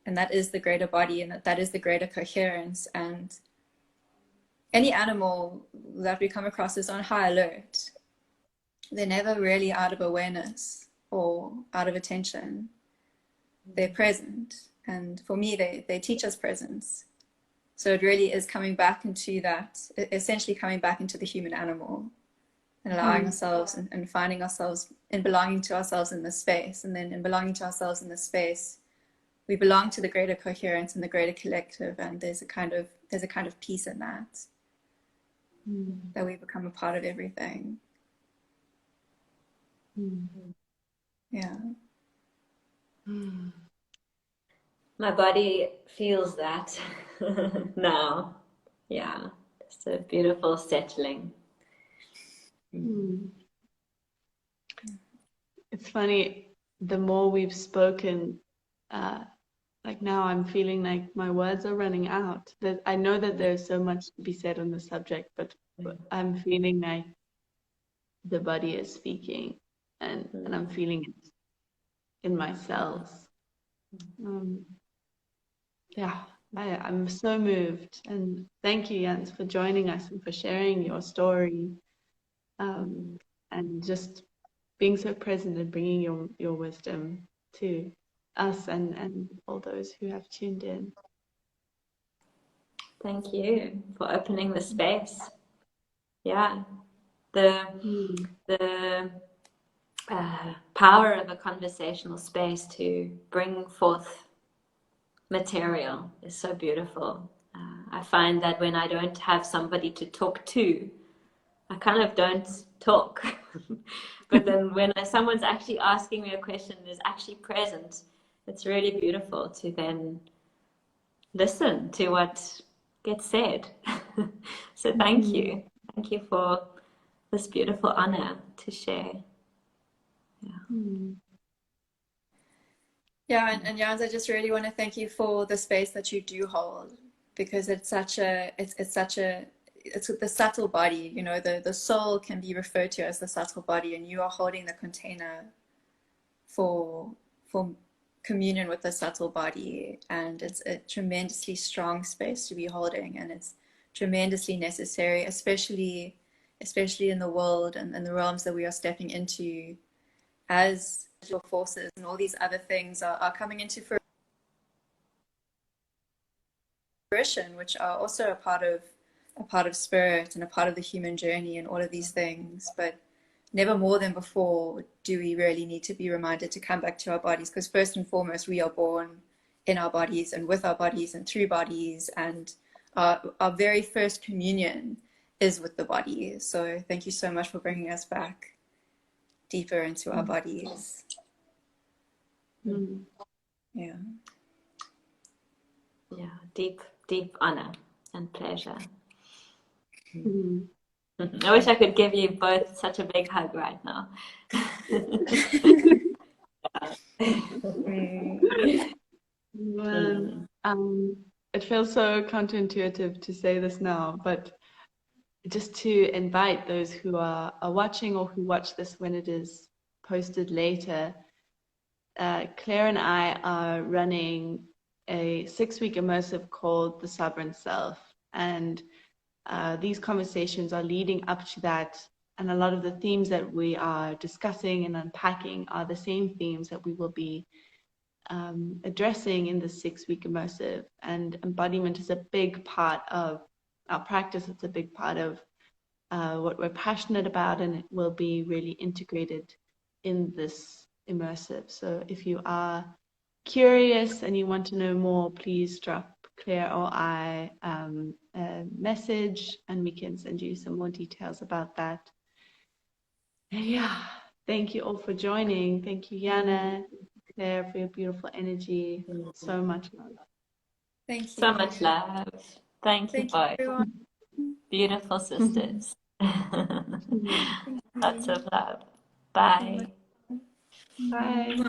and that is the greater body, and that is the greater coherence. And any animal that we come across is on high alert. They're never really out of awareness or out of attention. They're present. And for me, they teach us presence. So it really is coming back into that, essentially coming back into the human animal and allowing ourselves and finding ourselves and belonging to ourselves in this space. And then in belonging to ourselves in this space, we belong to the greater coherence and the greater collective. And there's a kind of peace in that, that we become a part of everything. Yeah. My body feels that now. Yeah, it's a beautiful settling. It's funny, the more we've spoken, like now I'm feeling like my words are running out. I know that there's so much to be said on the subject, but I'm feeling like the body is speaking, and I'm feeling it in my cells. I'm so moved, and thank you, Jens, for joining us and for sharing your story, and just being so present and bringing your wisdom to us and all those who have tuned in. Thank you for opening the space. Yeah, the power of a conversational space to bring forth material is so beautiful. I find that when I don't have somebody to talk to, I kind of don't talk. But then when someone's actually asking me a question and is actually present, it's really beautiful to then listen to what gets said. So thank you. Thank you for this beautiful honor to share. Yeah, and Jans, I just really want to thank you for the space that you do hold, because it's the subtle body, the soul can be referred to as the subtle body, and you are holding the container for communion with the subtle body, and it's a tremendously strong space to be holding, and it's tremendously necessary, especially in the world and the realms that we are stepping into, as forces and all these other things are coming into fruition. fruition, which are also a part of spirit and a part of the human journey and all of these things. But never more than before do we really need to be reminded to come back to our bodies, because first and foremost, we are born in our bodies and with our bodies and through bodies, and our very first communion is with the body. So thank you so much for bringing us back deeper into our bodies. Yeah. Yeah, deep, deep honor and pleasure. I wish I could give you both such a big hug right now. Well, it feels so counterintuitive to say this now, but just to invite those who are watching or who watch this when it is posted later, Claire and I are running a 6-week immersive called The Sovereign Self. And these conversations are leading up to that. And a lot of the themes that we are discussing and unpacking are the same themes that we will be addressing in the 6-week immersive. And embodiment is a big part of our practice. It's a big part of what we're passionate about, and it will be really integrated in this immersive. So if you are curious and you want to know more, please drop Claire or I a message and we can send you some more details about that. And yeah, thank you all for joining. Thank you, Yanna, Claire, for your beautiful energy. So much love. Thank you. So much love. Thank you both. Everyone. Beautiful sisters. Lots of love. Bye. Bye.